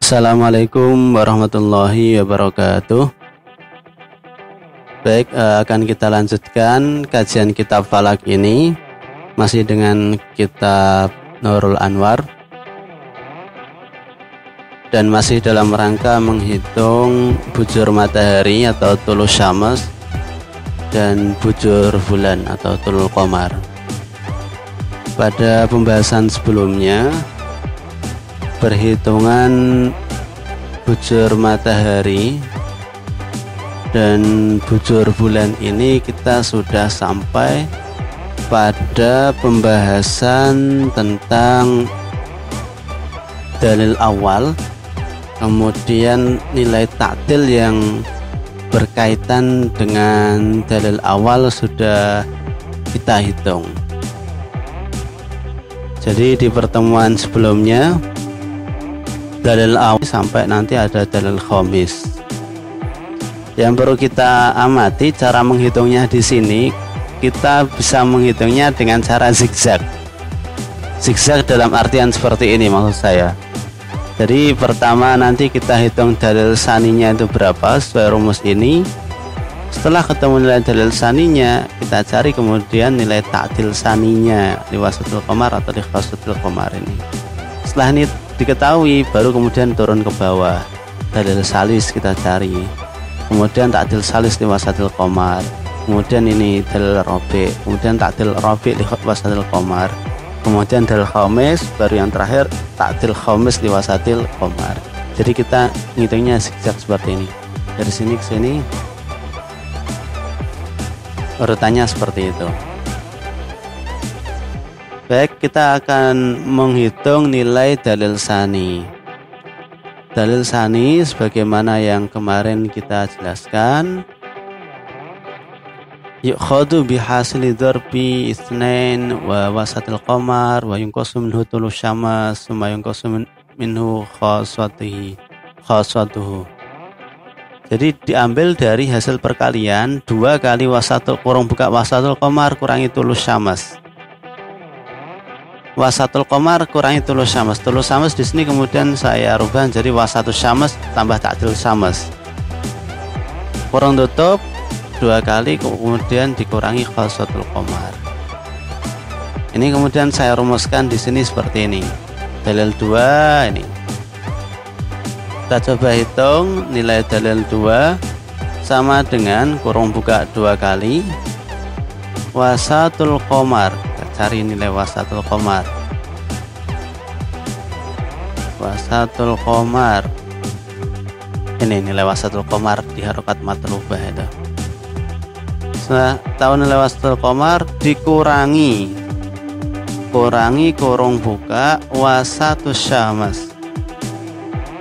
Assalamualaikum warahmatullahi wabarakatuh. Baik, akan kita lanjutkan kajian kitab Falak ini masih dengan kitab Nurul Anwar dan masih dalam rangka menghitung bujur matahari atau tulus syams dan bujur bulan atau tulul qamar. Pada pembahasan sebelumnya, perhitungan bujur matahari dan bujur bulan ini kita sudah sampai pada pembahasan tentang dalil awal, kemudian nilai ta'dil yang berkaitan dengan dalil awal sudah kita hitung. Jadi di pertemuan sebelumnya dalil awal sampai nanti ada dalil khamis. Yang perlu kita amati cara menghitungnya di sini, kita bisa menghitungnya dengan cara zigzag. Zigzag dalam artian seperti ini maksud saya. Jadi pertama nanti kita hitung dalil saninya itu berapa sesuai rumus ini. Setelah ketemu nilai dalil saninya, kita cari kemudian nilai ta'dil saninya di wasatul qamar atau di khasatul qamar ini. Setelah ini diketahui, baru kemudian turun ke bawah. Dalil salis kita cari, kemudian ta'dil salis di wasatul qamar, kemudian ini dalil rabi', kemudian ta'dil rabi' di wasatul qamar, kemudian dalil khamis, baru yang terakhir ta'dil khamis di wasatil qamar. Jadi kita ngitungnya zigzag seperti ini, dari sini ke sini, urutannya seperti itu. Baik, kita akan menghitung nilai dalil sani. Dalil sani sebagaimana yang kemarin kita jelaskan, yukhadu bihasili darbi itsnain wa wasatil qamar wa yunqasu minhu tulus syams wa yunqasu minhu khaswatuhu. Jadi diambil dari hasil perkalian 2 kali wasatul wasatul qamar kurangi tulus syams. Wasatul qamar kurangi tulus syams. Tulus syams di sini kemudian saya rubah jadi wasatul syams tambah ta'dil syams. Kurang tutup 2 kali kemudian dikurangi khaswatul qamar. Ini kemudian saya rumuskan di sini seperti ini. Dalil 2 ini. Kita coba hitung nilai dalil 2 sama dengan kurung buka 2 kali wasatul qamar. Kita cari nilai wasatul qamar. Wasatul qamar. Ini nilai wasatul qamar di harokat matlubah itu. Setelah tahu nilai wasatul qamar dikurangi kurung buka wasatul syams.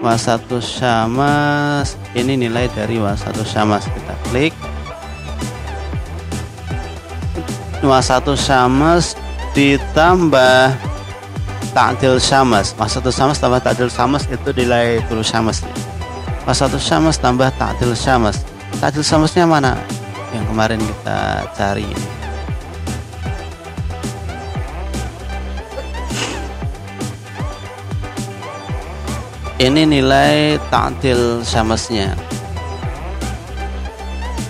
Wasatul syams ini nilai dari wasatul syams, kita klik. Wasatul syams ditambah ta'dil syams. Wasatul syams tambah ta'dil syams itu nilai tulus syams. Wasatul syams tambah ta'dil syams. Ta'dil syamsnya mana? Yang kemarin kita cari ini. Ini nilai ta'dil syamsnya.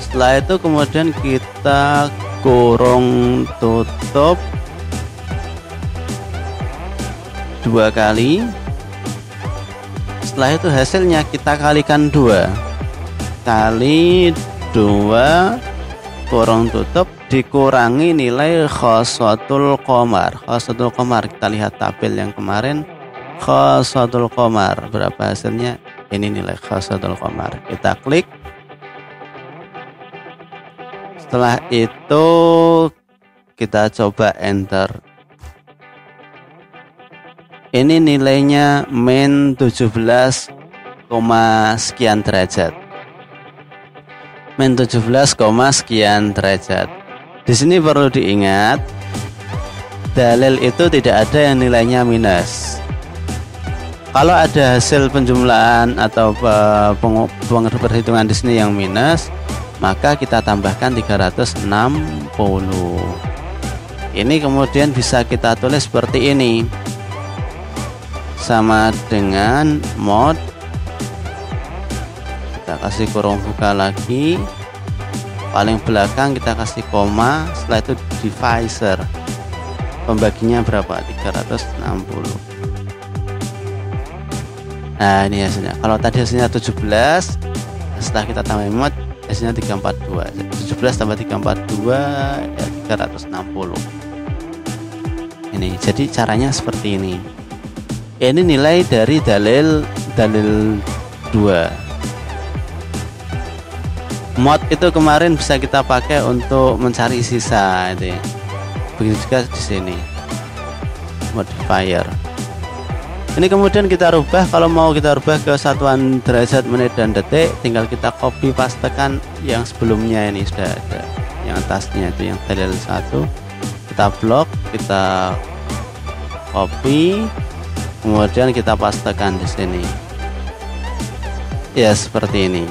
Setelah itu kemudian kita kurung tutup 2 kali. Setelah itu hasilnya kita kalikan 2 kali 2 kurung tutup dikurangi nilai khaswatul qamar. Khaswatul qamar kita lihat tabel yang kemarin. Khaswatul qamar berapa hasilnya? Ini nilai khaswatul qamar. Kita klik. Setelah itu kita coba enter. Ini nilainya min 17, sekian derajat. Min 17, sekian derajat. Di sini perlu diingat, dalil itu tidak ada yang nilainya minus. Kalau ada hasil penjumlahan atau perhitungan di sini yang minus, maka kita tambahkan 360. Ini kemudian bisa kita tulis seperti ini, sama dengan mod kita kasih kurung buka lagi, paling belakang kita kasih koma, setelah itu divisor, pembaginya berapa? 360. Nah ini hasilnya. Kalau tadi hasilnya 17, setelah kita tambah emot hasilnya 342. 17 tambah 342 ya 360. Ini jadi caranya seperti ini. Ini nilai dari dalil 2. Mod itu kemarin bisa kita pakai untuk mencari sisa itu ya. Begitu juga di sini modifier. Ini kemudian kita rubah, kalau mau kita rubah ke satuan derajat, menit dan detik, tinggal kita copy pastekan yang sebelumnya ini sudah ada. Yang atasnya itu yang dalil 1, kita blok, kita copy, kemudian kita pastekan di sini. Ya seperti ini.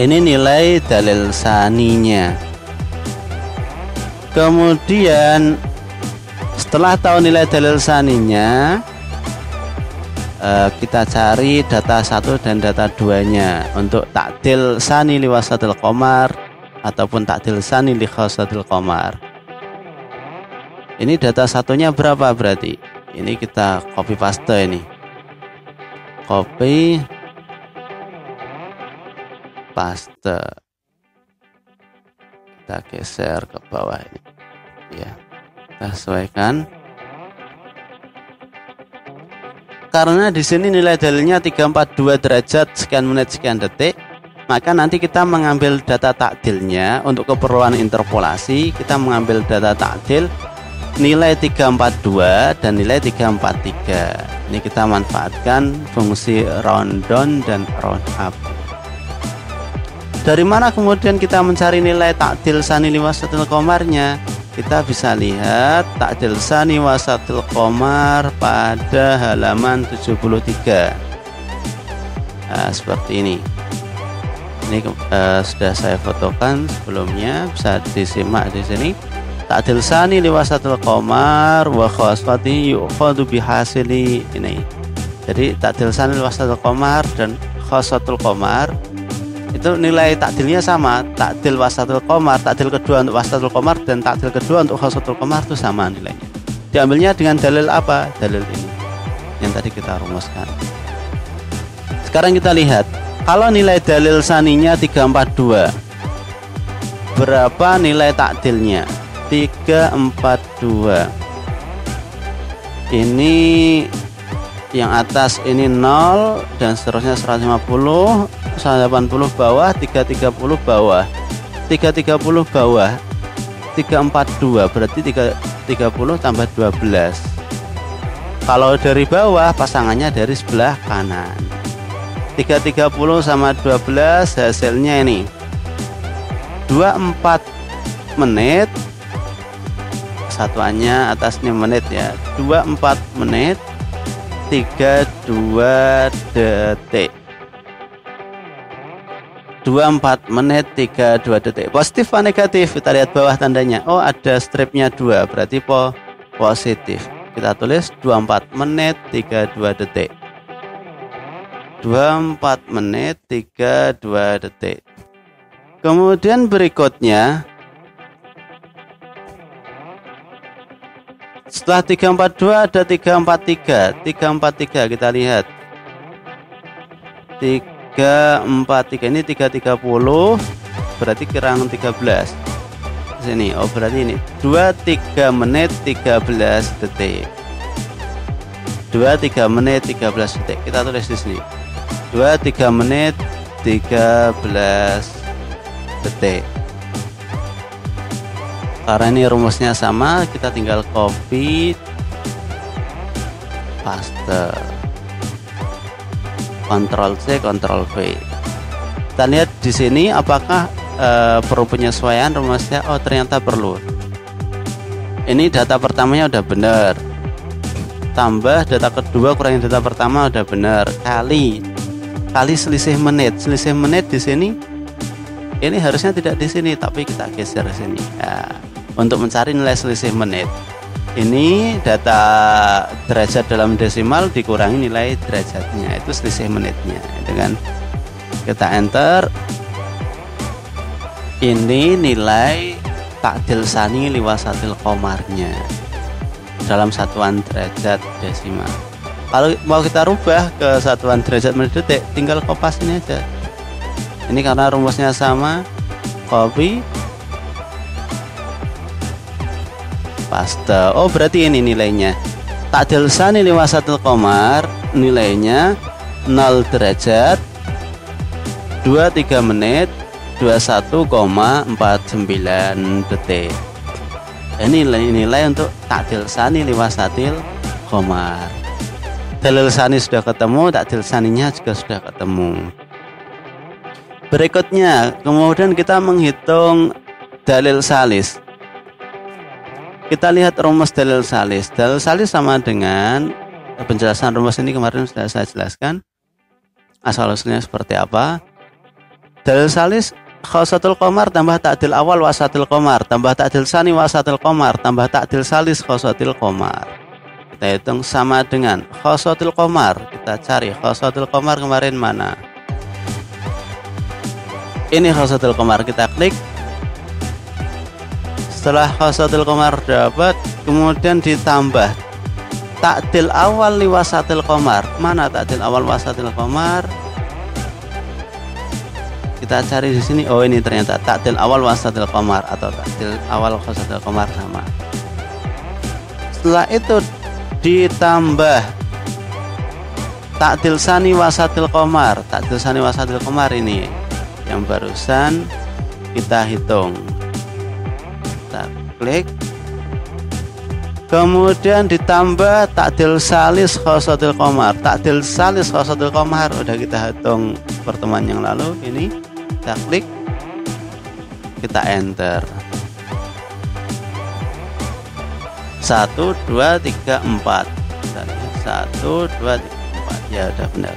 Ini nilai dalil saninya. Kemudian setelah tahu nilai dalil saninya, kita cari data 1 dan data 2 nya untuk takdil sani liwasatil qamar ataupun takdil sani li khasatil qamar. Ini data satunya berapa berarti? Ini kita copy paste ini. Copy paste, kita geser ke bawah ini ya, kita sesuaikan karena di sini nilai dalilnya 342 derajat sekian menit sekian detik, maka nanti kita mengambil data takdilnya untuk keperluan interpolasi. Kita mengambil data takdil nilai 342 dan nilai 343. Ini kita manfaatkan fungsi round down dan round up. Dari mana kemudian kita mencari nilai takdil sani liwasatil qamarnya? Kita bisa lihat takdil sani wasatil qamar pada halaman 73. Nah, seperti ini. Ini sudah saya fotokan sebelumnya, bisa disimak di sini. Takdil sani liwasatil qamar wa khaswati yu'khadhu bihasili ini. Jadi takdil sani liwasatil qamar dan khaswatul qamar itu nilai takdilnya sama. Takdil wasatul qamar, takdil kedua untuk wasatul qamar dan takdil kedua untuk khasatul qamar itu sama nilainya. Diambilnya dengan dalil apa? Dalil ini yang tadi kita rumuskan. Sekarang kita lihat, kalau nilai dalil saninya 342, berapa nilai takdilnya? 342. Ini yang atas ini 0 dan seterusnya 150, 180 bawah, 330 bawah, 330 bawah, 342 berarti 330 tambah 12. Kalau dari bawah pasangannya dari sebelah kanan. 330 sama 12 hasilnya ini 24 menit, satuannya atasnya menit ya, 24 menit 32 detik. 24 menit 32 detik. Positif atau negatif? Kita lihat bawah tandanya. Oh, ada stripnya 2, berarti positif. Kita tulis 24 menit 32 detik. 24 menit 32 detik. Kemudian berikutnya, setelah 342 ada 343. 343 kita lihat. 343 ini 330 berarti kurang 13. Sini, oh berarti ini 23 menit 13 detik. 23 menit 13 detik. Kita tulis di sini. 23 menit 13 detik. Karena ini rumusnya sama, kita tinggal copy paste. Ctrl C, Ctrl V. Kita lihat di sini apakah perlu penyesuaian rumusnya. Oh, ternyata perlu. Ini data pertamanya udah benar. Tambah data kedua kurangi data pertama udah benar. Kali selisih menit. Selisih menit di sini. Ini harusnya tidak di sini, tapi kita geser di sini. Ya, untuk mencari nilai selisih menit. Ini data derajat dalam desimal dikurangi nilai derajatnya, itu selisih menitnya, itu kan. Kita enter. Ini nilai ta'dil tsani liwasatil qomarnya dalam satuan derajat desimal. Kalau mau kita rubah ke satuan derajat menit detik, tinggal kopas ini aja. Ini karena rumusnya sama, copy, paste. Oh, berarti ini nilainya. Ta'dil tsani liwasatil qomar nilainya 0 derajat 23 menit 21,49 detik. Ini nilai untuk ta'dil tsani liwasatil qomar. Dalil tsani sudah ketemu, ta'dil tsaninya juga sudah ketemu. Berikutnya, kemudian kita menghitung dalil salis. Kita lihat rumus dalil salis. Dalil salis sama dengan penjelasan rumus ini kemarin sudah saya jelaskan. Asal-usulnya seperti apa? Dalil salis khosatul qomar tambah ta'dil awal wasatil qomar tambah ta'dil tsani wasatil qomar tambah ta'dil salis khosatil qomar. Kita hitung sama dengan khosatul qomar. Kita cari khosatul qomar kemarin mana? Ini khosatul qomar, kita klik. Setelah khosatul qomar dapat, kemudian ditambah ta'dil awal liwasatil qomar. Mana ta'dil awal wasatil qomar? Kita cari di sini. Oh, ini ternyata ta'dil awal wasatil qomar atau ta'dil awal khosatil qomar sama. Setelah itu ditambah ta'dil tsani wasatil qomar. Ta'dil tsani wasatil qomar ini yang barusan kita hitung. Kita klik, kemudian ditambah ta'dil salis khosatil qomar. Ta'dil salis khosatil qomar udah kita hitung pertemuan yang lalu. Ini kita klik, kita enter. 1 2 3 4. 1 2 3 4. Ya udah benar.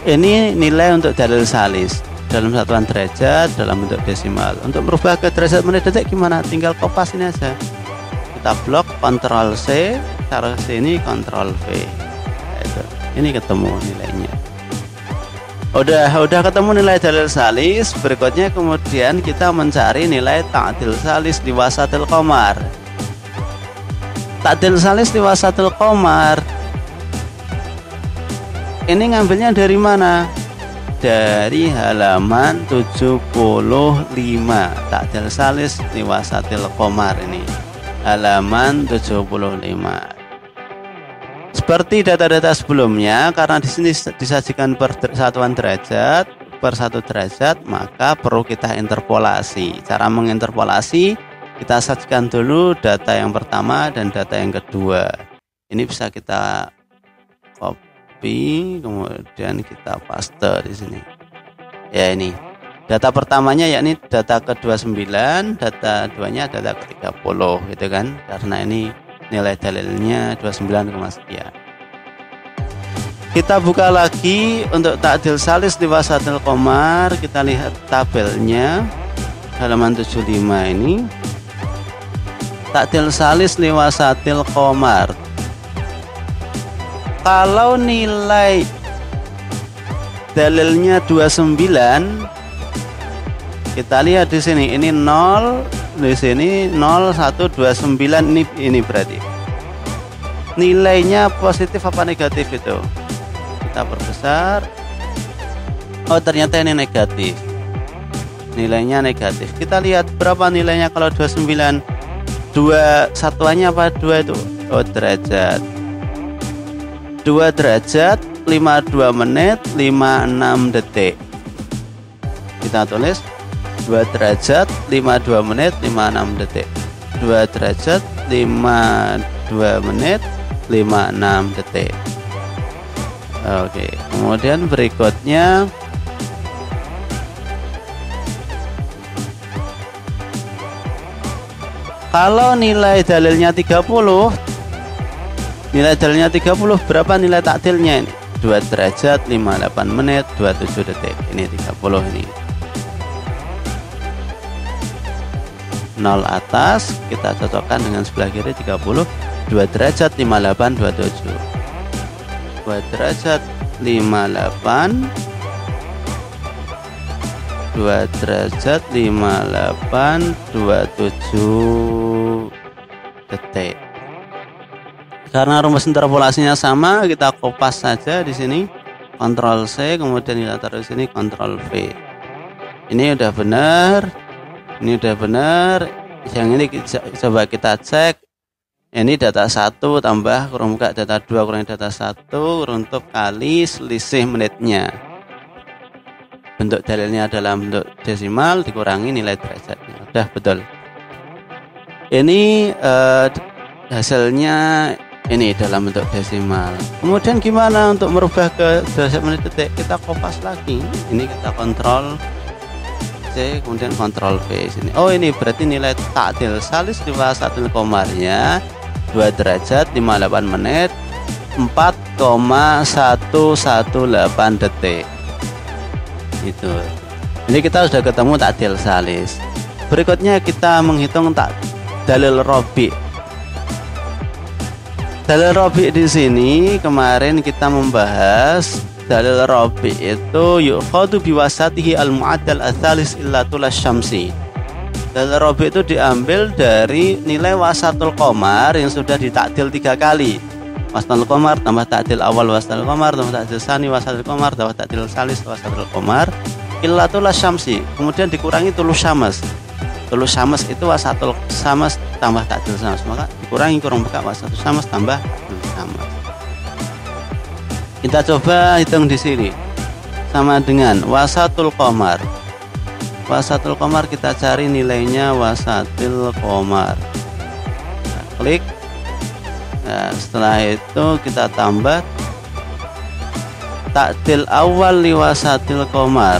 Ini nilai untuk dalil salis dalam satuan derajat dalam bentuk desimal. Untuk merubah ke derajat menit detik gimana? Tinggal kopas ini aja. Kita blok, Ctrl C, taruh sini, Ctrl V. Ini ketemu nilainya. Udah ketemu nilai dalil salis. Berikutnya kemudian kita mencari nilai ta'dil salis liwasatil qomar. Ta'dil salis liwasatil qomar ini ngambilnya dari mana? Dari halaman 75. Ta'dil salis liwasatil qomar ini halaman 75. Seperti data-data sebelumnya, karena di sini disajikan per satuan derajat per 1 derajat, maka perlu kita interpolasi. Cara menginterpolasi, kita sajikan dulu data yang pertama dan data yang kedua. Ini bisa kita copy, kemudian kita paste di sini. Ya, ini data pertamanya yakni data ke-29, data duanya data ke-30 gitu kan. Karena ini nilai dalilnya 29, sekian. Kita buka lagi untuk ta'dil salis liwasatil qomar. Kita lihat tabelnya halaman 75 ini. Ta'dil salis liwasatil qomar. Kalau nilai dalilnya 29, kita lihat di sini ini 0, di sini 0 1 29, ini berarti nilainya positif apa negatif itu. Kita perbesar. Oh, ternyata ini negatif. Nilainya negatif. Kita lihat berapa nilainya kalau 29. 2 satuannya apa? 2 itu. Oh, derajat. 2 derajat 52 menit 56 detik. Kita tulis 2 derajat 52 menit 56 detik. 2 derajat 52 menit 56 detik. Oke, kemudian berikutnya kalau nilai dalilnya 30, nilai dalilnya 30, berapa nilai takdilnya ini? 2 derajat 58 menit 27 detik. Ini 30 ini. 0 atas kita cocokkan dengan sebelah kiri 30. 2 derajat 58 27. 2 derajat 58 2 derajat 5827 detik. Karena rumus interpolasinya sama, kita kopas saja di sini. Ctrl C, kemudian kita taruh di sini Ctrl V. Ini udah benar. Ini udah benar. Yang ini coba kita cek. Ini data 1 tambah kurung buka data 2 kurangi data 1 runtuh kali selisih menitnya. Bentuk dalilnya adalah bentuk desimal dikurangi nilai derajatnya. Udah betul. Ini hasilnya ini dalam bentuk desimal. Kemudian gimana untuk merubah ke derajat menit detik? Kita kopas lagi. Ini kita kontrol C, kemudian kontrol V sini. Oh, ini berarti nilai takdil salis di wasatil komarnya 2 derajat 58 menit 4,118 detik. Itu. Ini kita sudah ketemu takdil salis. Berikutnya kita menghitung dalil robi. Dalil robi di sini kemarin kita membahas dalil robi itu yukhadu biwasatihi al-mu'addal ats-tsalis illatul syamsi. Dalil robi itu diambil dari nilai wasatul qamar yang sudah ditakdil 3 kali. Wasatul qamar tambah takdil awal wasatul qamar tambah takdil tsani wasatul qamar tambah takdil salis wasatul qamar illatul syamsi. Kemudian dikurangi tulus syams. Tulus syams itu wasatul syams tambah takdil syams, maka dikurangi kurung buka wasatul syams tambah takdil syams. Kita coba hitung di sini. Sama dengan wasatul qamar. Wasatul qamar kita cari nilainya wasatil qamar. Nah, klik. Nah, setelah itu kita tambah takdil awal li wasatil qamar.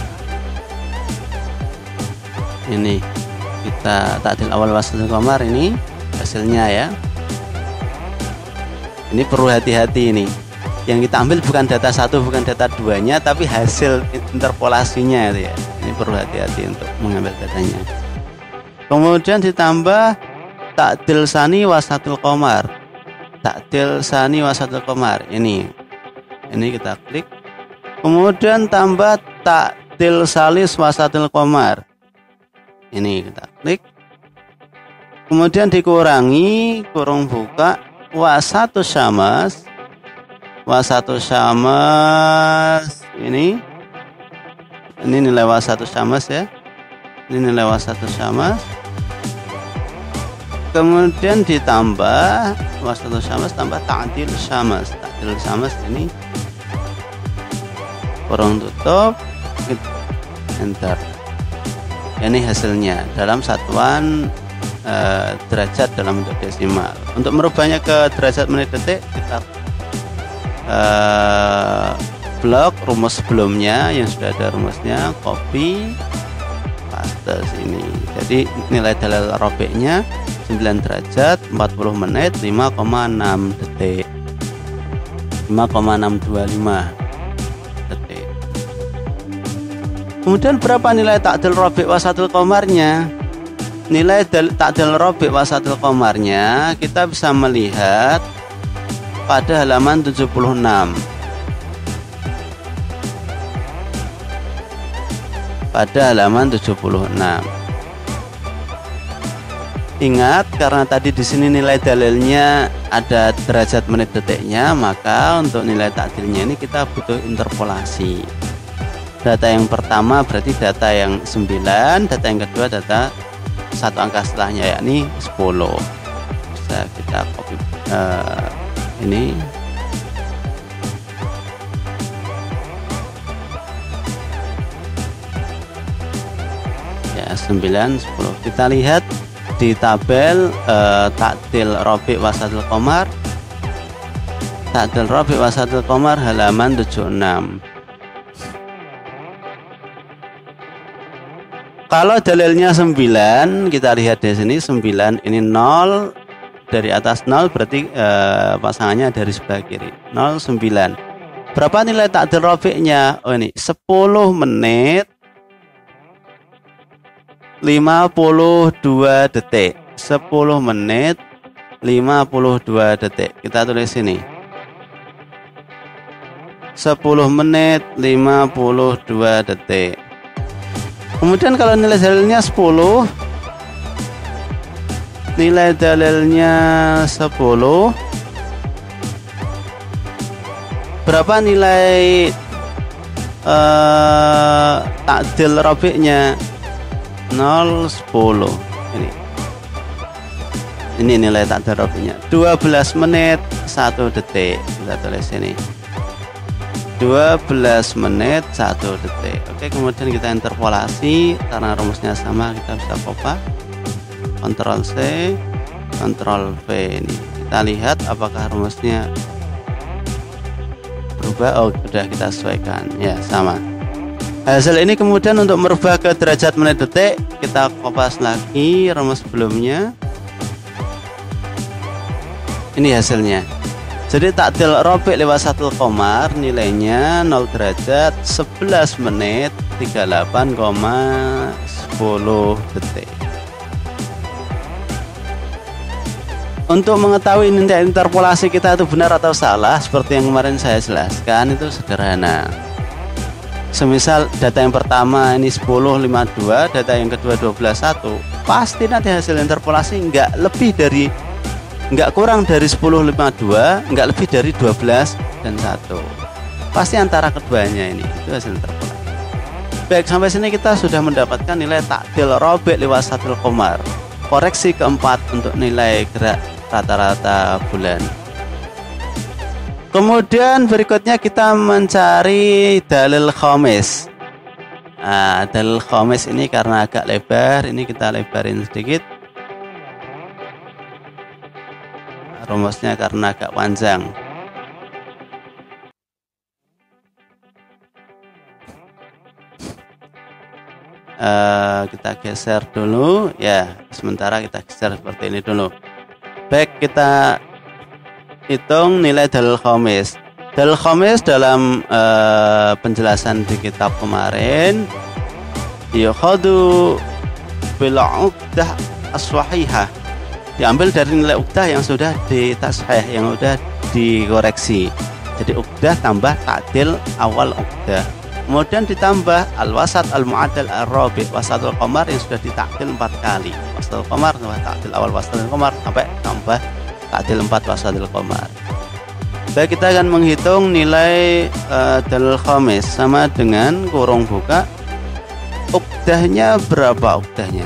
Ini kita takdil awal wasatil qamar, ini hasilnya ya. Ini perlu hati-hati ini. Yang kita ambil bukan data 1, bukan data 2-nya, tapi hasil interpolasinya itu ya. Ini perlu hati-hati untuk mengambil datanya. Kemudian ditambah takdil tsani wasatul qamar. Takdil tsani wasatul qamar. Ini kita klik. Kemudian tambah takdil salis wasatul qamar. Ini kita klik. Kemudian dikurangi kurung buka wasatul syams. Wasatul syams ini nilai wasatul syams ya. Ini nilai wasatul syams. Kemudian ditambah wasatul syams tambah takdil syams. Takdil syams ini kurung tutup, enter. Ini hasilnya dalam satuan derajat dalam bentuk desimal. Untuk merubahnya ke derajat menit detik, kita blok rumus sebelumnya yang sudah ada rumusnya, copy paste sini. Jadi nilai dalil robeknya 9 derajat 40 menit 5,6 detik, 5,625 detik. Kemudian berapa nilai takdil robek wasatul qamarnya? Nilai takdil robek wasatul qamarnya kita bisa melihat pada halaman 76. Pada halaman 76. Ingat, karena tadi di sini nilai dalilnya ada derajat menit detiknya, maka untuk nilai takdilnya ini kita butuh interpolasi. Data yang pertama berarti data yang 9, data yang kedua data satu angka setelahnya yakni 10. Bisa kita copy ini ya 9, 10. Kita lihat di tabel takdil robi wasatil qamar. Takdil robi wasatil qamar halaman 76. Kalau dalilnya 9, kita lihat di sini 9 ini 0. Dari atas 0 berarti pasangannya dari sebelah kiri. 0, 9. Berapa nilai takdil robeknya? Oh, ini 10 menit 52 detik. 10 menit 52 detik. Kita tulis sini. 10 menit 52 detik. Kemudian kalau nilai dalilnya 10, nilai dalilnya 10, berapa nilai takdil robiknya? 0, 10. Ini nilai takdil robiknya 12 menit 1 detik. Kita tulis ini 12 menit 1 detik. Oke, kemudian kita interpolasi karena rumusnya sama, kita bisa copy, Ctrl C, Ctrl V. Ini kita lihat apakah rumusnya berubah. Oh, sudah kita sesuaikan ya, sama. Hasil ini kemudian untuk merubah ke derajat menit detik, kita kopas lagi rumus sebelumnya. Ini hasilnya. Jadi takdil robik lewat 1 qamar nilainya 0 derajat 11 menit 38,10 detik. Untuk mengetahui nilai interpolasi kita itu benar atau salah, seperti yang kemarin saya jelaskan, itu sederhana. Semisal data yang pertama ini 10,52, data yang kedua 12,1, pasti nanti hasil interpolasi nggak kurang dari 10,52, nggak lebih dari 12 dan 1. Pasti antara keduanya ini, itu hasil interpolasi. Baik, sampai sini kita sudah mendapatkan nilai takdil robik lewat 1 qamar. Koreksi keempat untuk nilai gerak rata-rata bulan. Kemudian berikutnya kita mencari dalil khamis. Nah, dalil khamis ini karena agak lebar, ini kita lebarin sedikit. Rumusnya karena agak panjang. Kita geser dulu ya, sementara kita geser seperti ini dulu. Baik, kita hitung nilai dalil khamis. Dalil khamis dalam penjelasan di kitab kemarin, yukhadu bil uqdah as-sahihah, diambil dari nilai uqdah yang sudah ditashih, yang sudah dikoreksi. Jadi uqdah tambah takdil awal uqdah, kemudian ditambah al-wasat al-mu'adal ar-rabi', wasatul qamar yang sudah ditakdil 4 kali. Wasatul qamar tambah takdil awal wasatul qamar sampai tambah takdil 4 wasatul qamar. Baik, kita akan menghitung nilai dalil khamis sama dengan kurung buka uqdahnya berapa uqdahnya.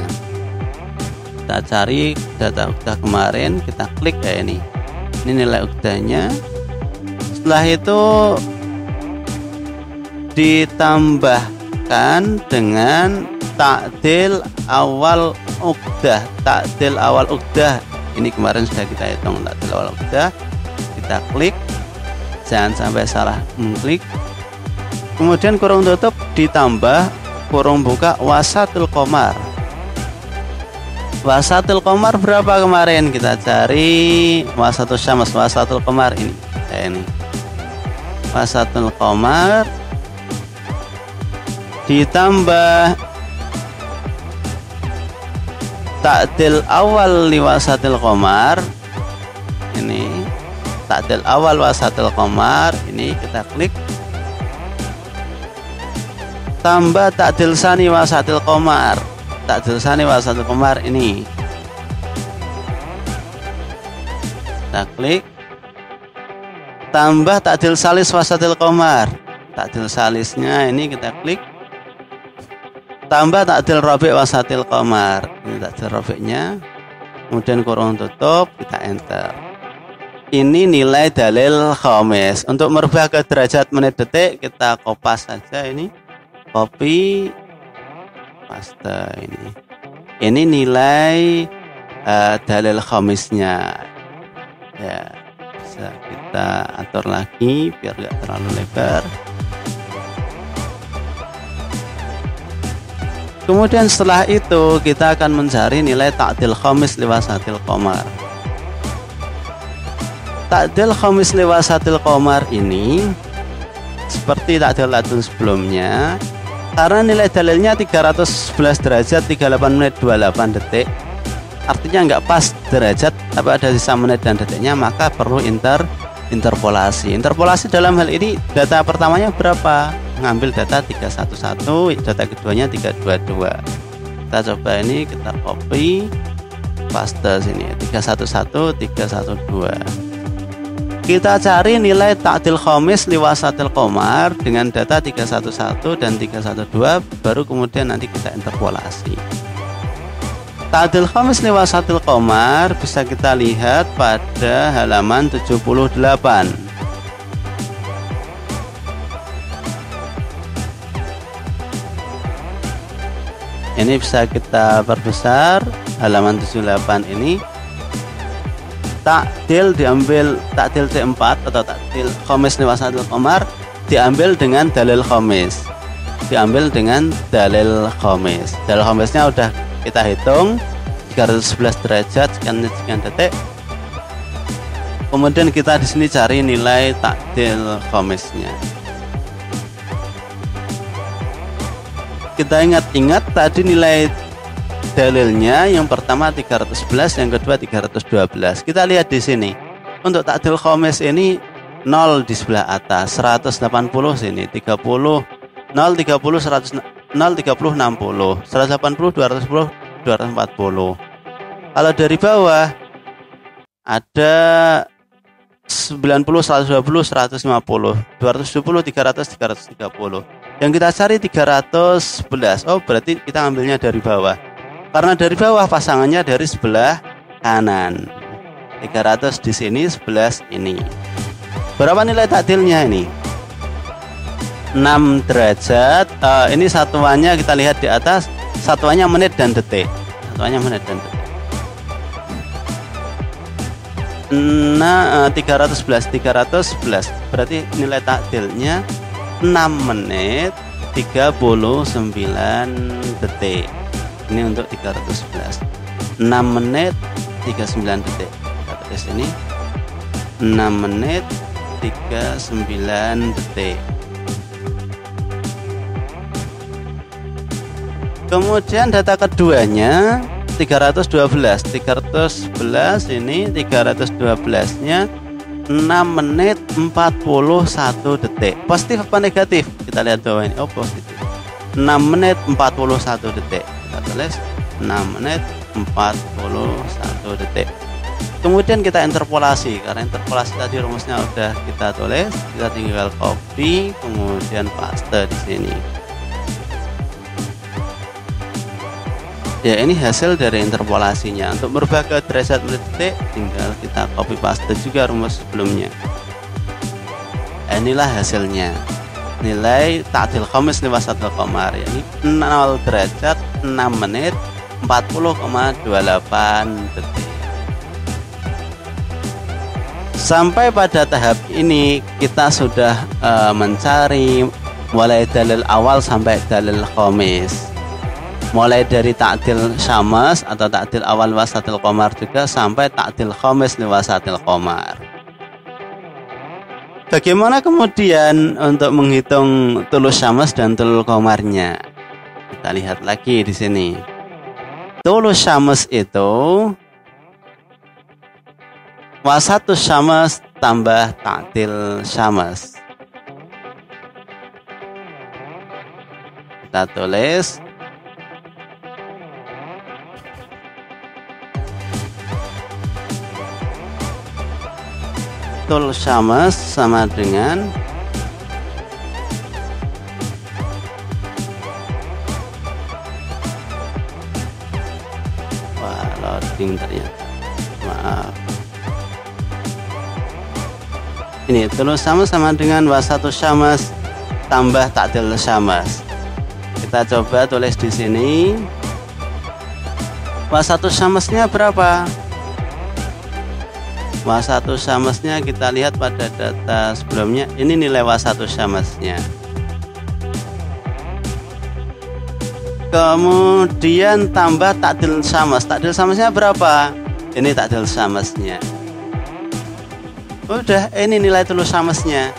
Kita cari data uqdah kemarin, kita klik kayak ini. Ini nilai uqdahnya. Setelah itu ditambahkan dengan takdil awal uqdah. Takdil awal uqdah ini kemarin sudah kita hitung takdil awal uqdah. Kita klik, jangan sampai salah mengklik. Kemudian kurung tutup ditambah kurung buka wasatul qamar. Wasatul qamar berapa kemarin? Kita cari wasatul syams, wasatul qamar ini. Ini wasatul qamar ditambah takdil awal li wasatil qamar. Ini takdil awal wasatil qamar, ini kita klik, tambah takdil sani wasatil qamar. Takdil sani wasatil qamar ini kita klik, tambah takdil salis wasatil qamar. Takdil salisnya ini kita klik, tambah takdil rabi' wasatil qamar. Ini takdil rabi'nya, kemudian kurung tutup, kita enter. Ini nilai dalil khamis. Untuk merubah ke derajat menit detik, kita kopas saja ini, copy paste ini. Ini nilai dalil khamisnya. Ya, bisa kita atur lagi biar nggak terlalu lebar. Kemudian setelah itu kita akan mencari nilai takdil khamis liwasatil qamar. Takdil khamis liwasatil qamar ini seperti takdil ladun sebelumnya, karena nilai dalilnya 311 derajat 38 menit 28 detik, artinya nggak pas derajat tapi ada sisa menit dan detiknya, maka perlu interpolasi. Interpolasi dalam hal ini data pertamanya berapa? ngambil data 311, data keduanya 322. Kita coba ini, kita copy paste sini 311 312. Kita cari nilai ta'dil khomis liwasatil qomar dengan data 311 dan 312, baru kemudian nanti kita interpolasi. Ta'dil khomis liwasatil qomar bisa kita lihat pada halaman 78. Ini bisa kita perbesar halaman 78 ini. Ta'dil diambil, ta'dil C4 atau ta'dil khomis liwasatil qomar diambil dengan dalil khomis. Diambil dengan dalil khomis. Dalil khomisnya udah kita hitung 311 derajat sekian detik. Kemudian kita di sini cari nilai ta'dil khomisnya. Kita ingat-ingat tadi nilai dalilnya yang pertama 311, yang kedua 312. Kita lihat di sini. Untuk ta'dil khomis ini 0 di sebelah atas, 180 sini, 30, 0 30 100, 0 30 60, 180 210 240. Kalau dari bawah ada 90 120 150, 270 300 330. Yang kita cari 311. Oh, berarti kita ambilnya dari bawah. Karena dari bawah pasangannya dari sebelah kanan. 300 di sini, 11 ini. Berapa nilai ta'dilnya ini? 6 derajat. Ini satuannya kita lihat di atas. Satuannya menit dan detik. Satuannya menit dan detik. Nah, 311 berarti nilai ta'dilnya 6 menit 39 detik. Ini untuk 311. 6 menit 39 detik. Kita tulis ini 6 menit 39 detik. Kemudian data keduanya 312 ini 312 nya 6 menit 41 detik. Positif apa negatif? Kita lihat bawah ini. Oh, positif. 6 menit 41 detik. Kita tulis 6 menit 41 detik. Kemudian kita interpolasi. Karena interpolasi tadi rumusnya udah kita tulis, kita tinggal copy kemudian paste di sini. Ya, ini hasil dari interpolasinya. Untuk merubah ke derajat menit detik, tinggal kita copy paste juga rumus sebelumnya. Inilah hasilnya. Nilai ta'dil khomis liwasatil qomar, yakni 0 derajat 6 menit 40,28 detik. Sampai pada tahap ini kita sudah mencari mulai dalil awal sampai dalil khomis. Mulai dari ta'dil syams atau ta'dil awal liwasatil qomar juga sampai ta'dil khomis liwasatil qomar. Bagaimana kemudian untuk menghitung tulus syams dan tulus qomarnya? Kita lihat lagi di sini. Tulus syams itu wasatus syams tambah ta'dil syams. Kita tulis tulus syams sama dengan loading ternyata, maaf. Ini tulus syams sama dengan wasatus syams tambah ta'dil syams. Kita coba tulis di sini. Wasatus syamsnya berapa? Wasatus syamsnya kita lihat pada data sebelumnya. Ini nilai wasatus syamsnya. Kemudian tambah ta'dil syams. Ta'dil syamsnya berapa? Ini ta'dil syamsnya. Udah, ini nilai tulus syamsnya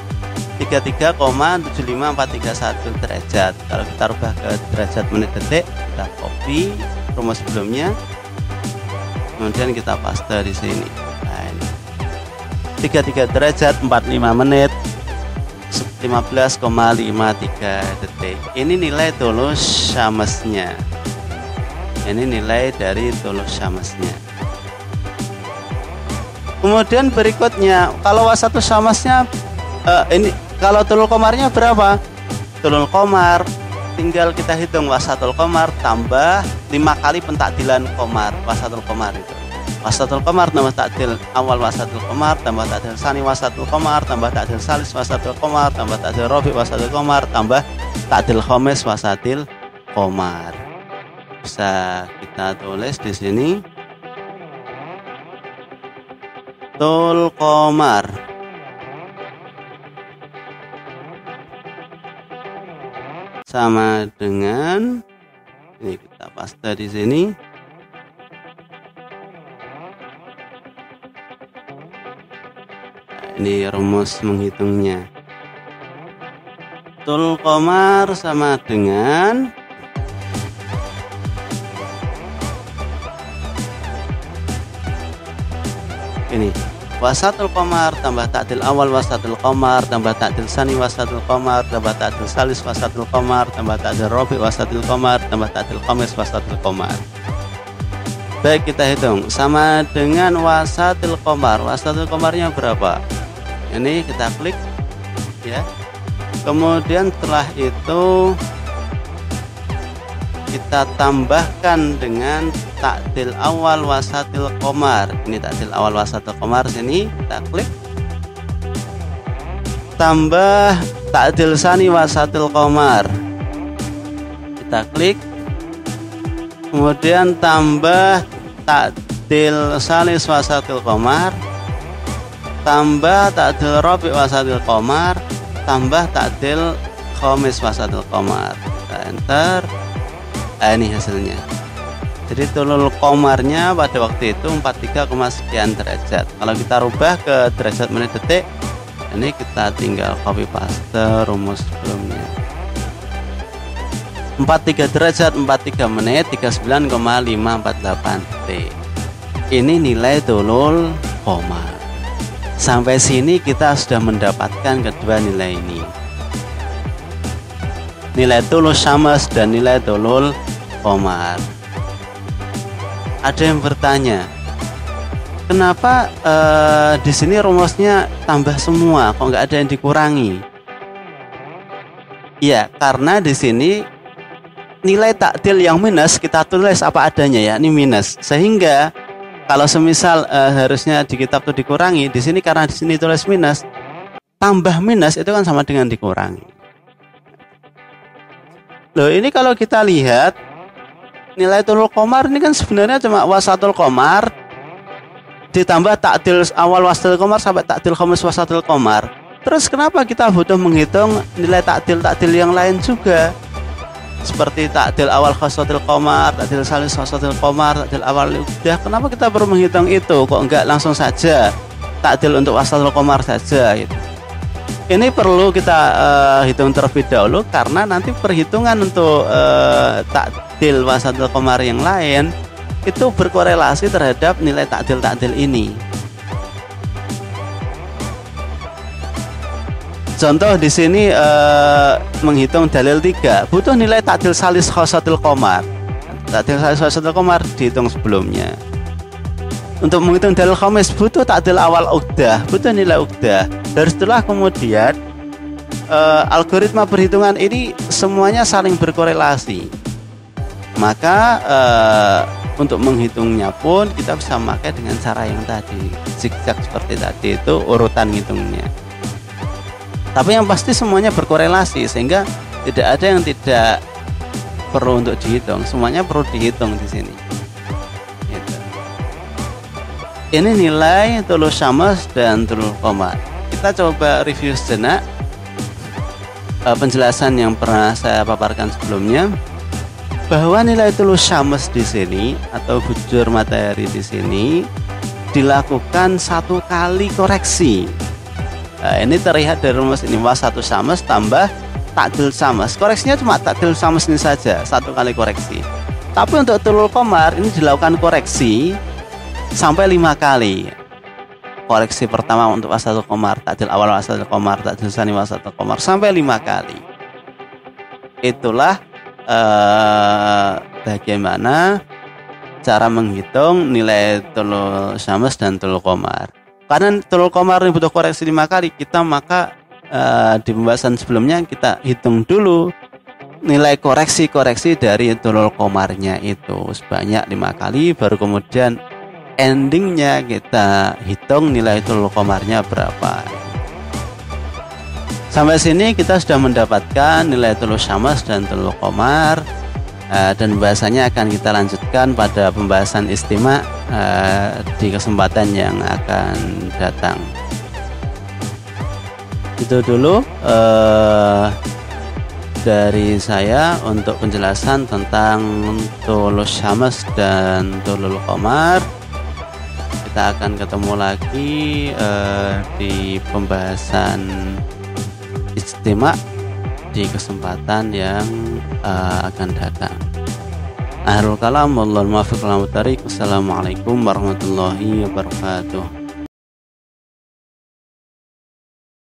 33,75431 derajat. Kalau kita rubah ke derajat menit detik, kita copy rumus sebelumnya, kemudian kita paste di sini. 33 derajat 45 menit 15,53 detik. Ini nilai tulus syamesnya. Ini nilai dari tulus syamesnya. Kemudian berikutnya, kalau wasatu syamesnya ini kalau tulul komarnya berapa? Tulul komar tinggal kita hitung wasatul komar tambah 5 kali pentakdilan komar. Wasatul komar itu wasatul komar tambah takdil awal wasatul komar tambah takdil sani wasatul komar tambah takdil salis wasatul komar tambah takdil robi wasatul komar tambah takdil khomes wasatil komar. Bisa kita tulis di sini tul komar sama dengan ini, kita paste di sini. Nah, ini rumus menghitungnya. Tul komar sama dengan ini wasatul komar tambah takdil awal wasatul komar tambah takdil sani wasatul komar tambah takdil salis wasatul komar tambah takdil robi wasatul komar tambah takdil khomes wasatul komar. Baik, kita hitung sama dengan wasatul komar. Wasatul komarnya berapa? Ini kita klik ya. Kemudian setelah itu kita tambahkan dengan takdil awal wasatil komar. Ini takdil awal wasatil komar, sini kita klik. Tambah takdil sani wasatil komar, kita klik. Kemudian tambah takdil salis wasatil komar, tambah takdil robi wasatil komar, tambah takdil khomis wasatil komar. Kita enter. Ini hasilnya. Jadi tulul komarnya pada waktu itu 43, sekian derajat. Kalau kita rubah ke derajat menit detik, ini kita tinggal copy paste rumus sebelumnya. 43 derajat 43 menit 39,548 detik. Ini nilai tulul komar. Sampai sini kita sudah mendapatkan kedua nilai ini. Nilai tulul syams dan nilai tulul komar. Ada yang bertanya, kenapa di sini rumusnya tambah semua, kok nggak ada yang dikurangi? Ya, karena di sini nilai takdil yang minus kita tulis apa adanya ya, ini minus. Sehingga kalau semisal harusnya di kitab itu dikurangi, di sini karena di sini tulis minus, tambah minus itu kan sama dengan dikurangi. Loh, ini kalau kita lihat nilai tulul komar ini kan sebenarnya cuma wasatul komar ditambah takdil awal wasatul komar sampai takdil khomis wasatul komar. Terus kenapa kita butuh menghitung nilai takdil yang lain juga, seperti takdil awal wasatul komar, takdil salis wasatul komar, takdil awal udah. Kenapa kita perlu menghitung itu? Kok enggak langsung saja takdil untuk wasatul komar saja gitu. Ini perlu kita hitung terlebih dahulu, karena nanti perhitungan untuk takdil wasatul komar yang lain itu berkorelasi terhadap nilai takdil ini. Contoh di sini menghitung dalil 3 butuh nilai takdil salis wasatul komar. Takdil salis wasatul komar dihitung sebelumnya. Untuk menghitung dalil khomis butuh takdil awal uqdah, butuh nilai uqdah. Dari setelah kemudian algoritma perhitungan ini semuanya saling berkorelasi. Maka untuk menghitungnya pun kita bisa memakai dengan cara yang tadi, zigzag seperti tadi, itu urutan ngitungnya. Tapi yang pasti semuanya berkorelasi, sehingga tidak ada yang tidak perlu untuk dihitung. Semuanya perlu dihitung di sini. Ini nilai tulul syams dan tulul komar. Kita coba review sejenak penjelasan yang pernah saya paparkan sebelumnya, bahwa nilai tulul syams di sini atau bujur matahari di sini dilakukan 1 kali koreksi. Nah, ini terlihat dari rumus ini, wasatu syams tambah takdil syams. Koreksinya cuma takdil syams ini saja, 1 kali koreksi. Tapi untuk tulul komar ini dilakukan koreksi sampai 5 kali. koreksi pertama untuk wasatul qamar, ta'dil awal wasatul qamar, ta'dil tsani wasatul qamar sampai 5 kali. Itulah bagaimana cara menghitung nilai tulul syams dan tulul qamar. Karena tulul qamar ini butuh koreksi 5 kali, maka di pembahasan sebelumnya kita hitung dulu nilai koreksi dari tulul qamarnya itu sebanyak 5 kali, baru kemudian endingnya kita hitung nilai tulul qamarnya berapa. Sampai sini kita sudah mendapatkan nilai tulul syams dan tulul qamar, dan pembahasannya akan kita lanjutkan pada pembahasan istima di kesempatan yang akan datang. Itu dulu dari saya untuk penjelasan tentang tulul syams dan tulul qamar. Kita akan ketemu lagi di pembahasan istima di kesempatan yang akan datang. Akhirul kalam, wallahul muwaffiq. Assalamualaikum warahmatullahi wabarakatuh.